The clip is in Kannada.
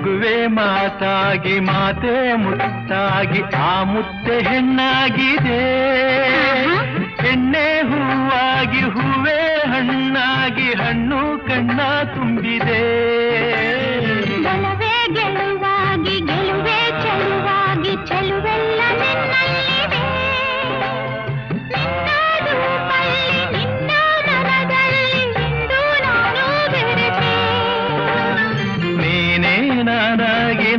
ನಗುವೆ ಮಾತಾಗಿ ಮಾತೆ ಮುತ್ತಾಗಿ ಆ ಮುತ್ತೆ ಹೆಣ್ಣಾಗಿದೆ. ಹೆಣ್ಣೆ ಹೂವಾಗಿ ಹೂವೇ ಹಣ್ಣಾಗಿ ಹಣ್ಣು ಕಣ್ಣ ತುಂಬಿದೆ. ಗೆಲುವೆ ಗೆಲುವಾಗಿ ಗೆಲುವೆ ಚೆಲುವಾಗಿ ಚೆಲುವೆಲ್ಲ ನಿನ್ನಲ್ಲಿದೆ. ನಿನ್ನ ರೂಪಲ್ಲಿ ನಿನ್ನ ಮನದಲ್ಲಿ ಇಂದು ನಾನು ಬೆರೆತೆ. ನೀನೇ ನಾನಾಗಿ